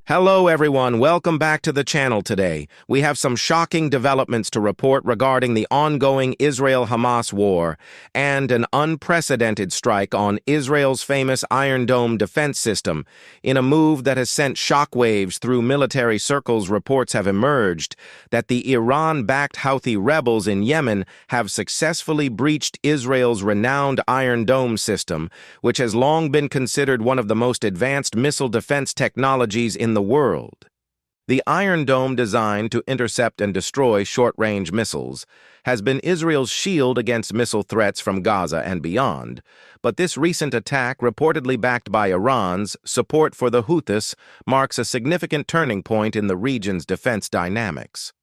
Hello everyone, welcome back to the channel today. We have some shocking developments to report regarding the ongoing Israel-Hamas war and an unprecedented strike on Israel's famous Iron Dome defense system. In a move that has sent shockwaves through military circles, reports have emerged that the Iran-backed Houthi rebels in Yemen have successfully breached Israel's renowned Iron Dome system, which has long been considered one of the most advanced missile defense technologies in the world. The Iron Dome, designed to intercept and destroy short-range missiles, has been Israel's shield against missile threats from Gaza and beyond, but this recent attack, reportedly backed by Iran's support for the Houthis, marks a significant turning point in the region's defense dynamics.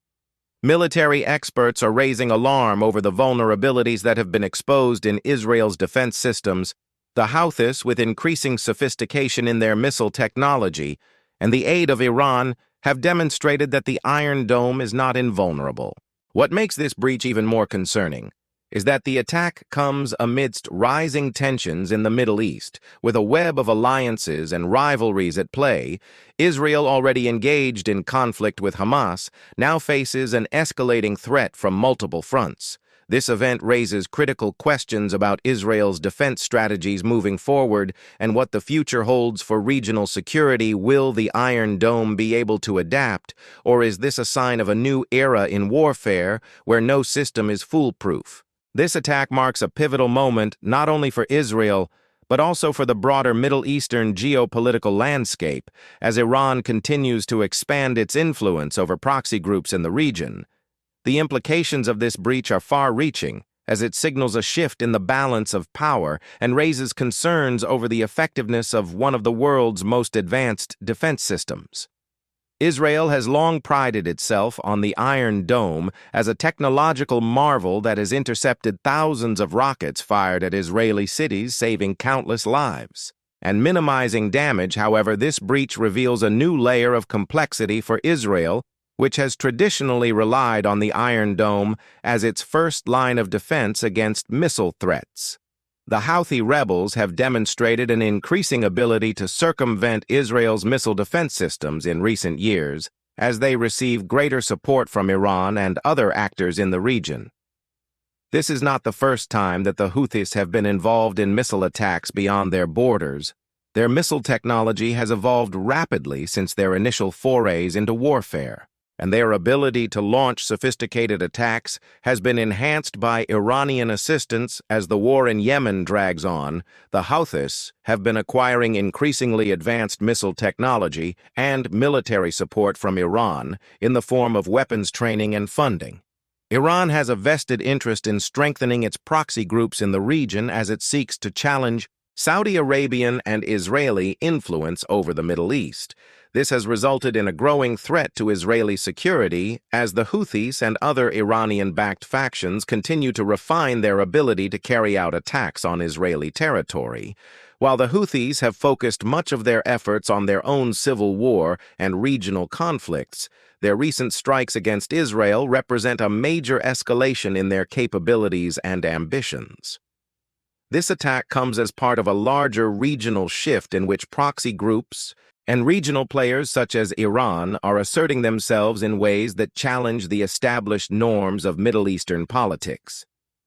Military experts are raising alarm over the vulnerabilities that have been exposed in Israel's defense systems. The Houthis, with increasing sophistication in their missile technology, and the aid of Iran, have demonstrated that the Iron Dome is not invulnerable. What makes this breach even more concerning is that the attack comes amidst rising tensions in the Middle East. With a web of alliances and rivalries at play, Israel, already engaged in conflict with Hamas, now faces an escalating threat from multiple fronts. This event raises critical questions about Israel's defense strategies moving forward and what the future holds for regional security. Will the Iron Dome be able to adapt, or is this a sign of a new era in warfare where no system is foolproof? This attack marks a pivotal moment not only for Israel, but also for the broader Middle Eastern geopolitical landscape, as Iran continues to expand its influence over proxy groups in the region. The implications of this breach are far-reaching, as it signals a shift in the balance of power and raises concerns over the effectiveness of one of the world's most advanced defense systems. Israel has long prided itself on the Iron Dome as a technological marvel that has intercepted thousands of rockets fired at Israeli cities, saving countless lives and minimizing damage. However, this breach reveals a new layer of complexity for Israel, which has traditionally relied on the Iron Dome as its first line of defense against missile threats. The Houthi rebels have demonstrated an increasing ability to circumvent Israel's missile defense systems in recent years, as they receive greater support from Iran and other actors in the region. This is not the first time that the Houthis have been involved in missile attacks beyond their borders. Their missile technology has evolved rapidly since their initial forays into warfare, and their ability to launch sophisticated attacks has been enhanced by Iranian assistance. As the war in Yemen drags on, the Houthis have been acquiring increasingly advanced missile technology and military support from Iran in the form of weapons training and funding. Iran has a vested interest in strengthening its proxy groups in the region as it seeks to challenge Saudi Arabian and Israeli influence over the Middle East. This has resulted in a growing threat to Israeli security as the Houthis and other Iranian-backed factions continue to refine their ability to carry out attacks on Israeli territory. While the Houthis have focused much of their efforts on their own civil war and regional conflicts, their recent strikes against Israel represent a major escalation in their capabilities and ambitions. This attack comes as part of a larger regional shift in which proxy groups and regional players such as Iran are asserting themselves in ways that challenge the established norms of Middle Eastern politics.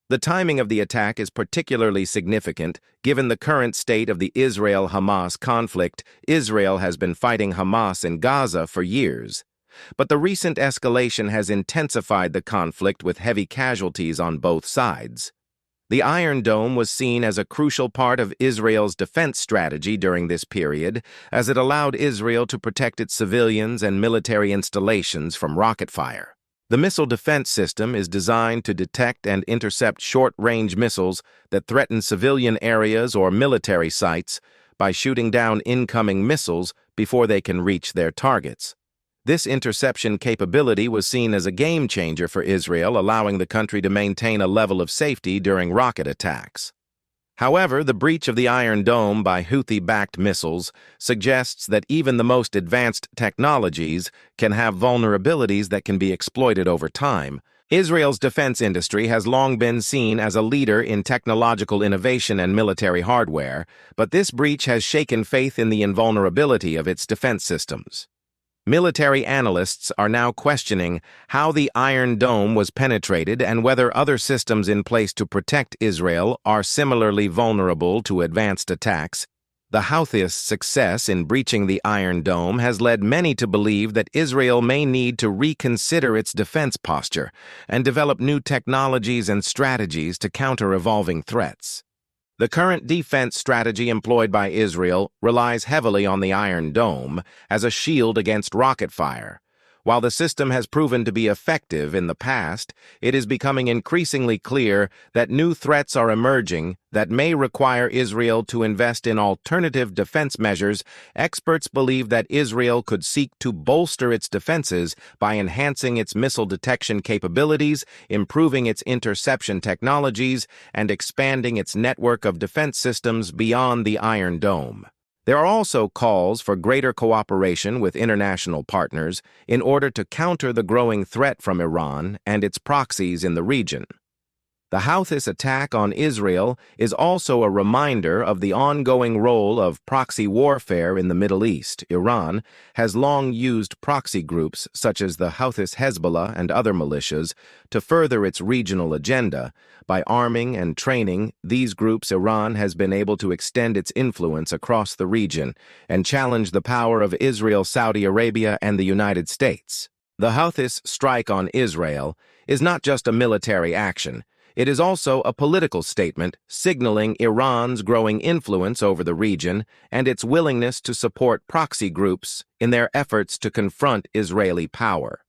The timing of the attack is particularly significant, given the current state of the Israel-Hamas conflict. Israel has been fighting Hamas in Gaza for years, but the recent escalation has intensified the conflict with heavy casualties on both sides. The Iron Dome was seen as a crucial part of Israel's defense strategy during this period, as it allowed Israel to protect its civilians and military installations from rocket fire. The missile defense system is designed to detect and intercept short-range missiles that threaten civilian areas or military sites by shooting down incoming missiles before they can reach their targets. This interception capability was seen as a game-changer for Israel, allowing the country to maintain a level of safety during rocket attacks. However, the breach of the Iron Dome by Houthi-backed missiles suggests that even the most advanced technologies can have vulnerabilities that can be exploited over time. Israel's defense industry has long been seen as a leader in technological innovation and military hardware, but this breach has shaken faith in the invulnerability of its defense systems. Military analysts are now questioning how the Iron Dome was penetrated and whether other systems in place to protect Israel are similarly vulnerable to advanced attacks. The Houthis' success in breaching the Iron Dome has led many to believe that Israel may need to reconsider its defense posture and develop new technologies and strategies to counter evolving threats. The current defense strategy employed by Israel relies heavily on the Iron Dome as a shield against rocket fire. While the system has proven to be effective in the past, it is becoming increasingly clear that new threats are emerging that may require Israel to invest in alternative defense measures. Experts believe that Israel could seek to bolster its defenses by enhancing its missile detection capabilities, improving its interception technologies, and expanding its network of defense systems beyond the Iron Dome. There are also calls for greater cooperation with international partners in order to counter the growing threat from Iran and its proxies in the region. The Houthis' attack on Israel is also a reminder of the ongoing role of proxy warfare in the Middle East. Iran has long used proxy groups such as the Houthis Hezbollah and other militias to further its regional agenda. By arming and training these groups, Iran has been able to extend its influence across the region and challenge the power of Israel, Saudi Arabia, and the United States. The Houthis' strike on Israel is not just a military action. It is also a political statement signaling Iran's growing influence over the region and its willingness to support proxy groups in their efforts to confront Israeli power.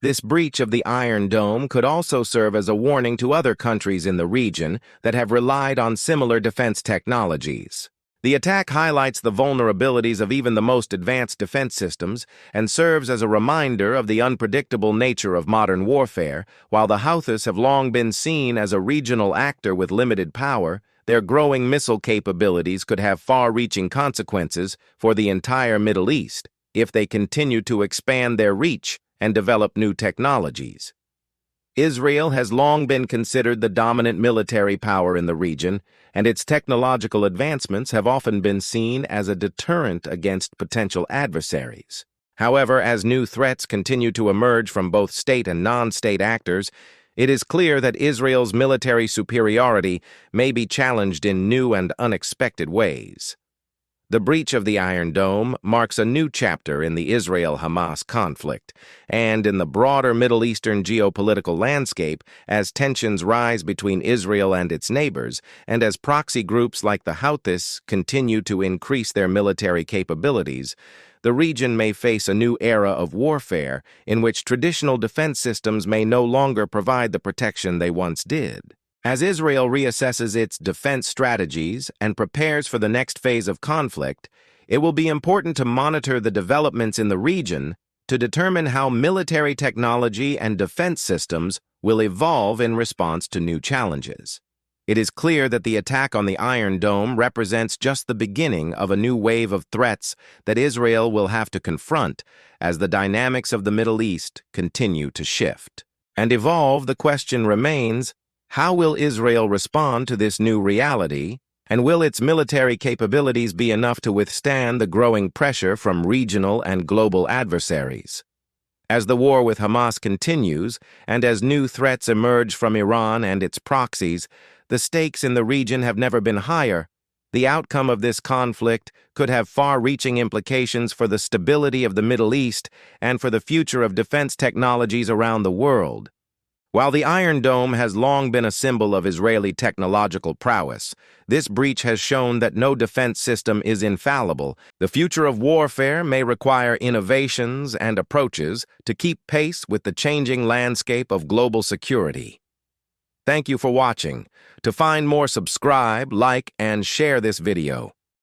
This breach of the Iron Dome could also serve as a warning to other countries in the region that have relied on similar defense technologies. The attack highlights the vulnerabilities of even the most advanced defense systems and serves as a reminder of the unpredictable nature of modern warfare. While the Houthis have long been seen as a regional actor with limited power, their growing missile capabilities could have far-reaching consequences for the entire Middle East if they continue to expand their reach and develop new technologies. Israel has long been considered the dominant military power in the region, and its technological advancements have often been seen as a deterrent against potential adversaries. However, as new threats continue to emerge from both state and non-state actors, it is clear that Israel's military superiority may be challenged in new and unexpected ways. The breach of the Iron Dome marks a new chapter in the Israel-Hamas conflict and in the broader Middle Eastern geopolitical landscape as tensions rise between Israel and its neighbors and as proxy groups like the Houthis continue to increase their military capabilities. The region may face a new era of warfare in which traditional defense systems may no longer provide the protection they once did. As Israel reassesses its defense strategies and prepares for the next phase of conflict, it will be important to monitor the developments in the region to determine how military technology and defense systems will evolve in response to new challenges. It is clear that the attack on the Iron Dome represents just the beginning of a new wave of threats that Israel will have to confront as the dynamics of the Middle East continue to shift and evolve. The question remains, how will Israel respond to this new reality, and will its military capabilities be enough to withstand the growing pressure from regional and global adversaries? As the war with Hamas continues, and as new threats emerge from Iran and its proxies, the stakes in the region have never been higher. The outcome of this conflict could have far-reaching implications for the stability of the Middle East and for the future of defense technologies around the world. While the Iron Dome has long been a symbol of Israeli technological prowess, this breach has shown that no defense system is infallible. The future of warfare may require innovations and approaches to keep pace with the changing landscape of global security. Thank you for watching. To find more, subscribe, like, and share this video.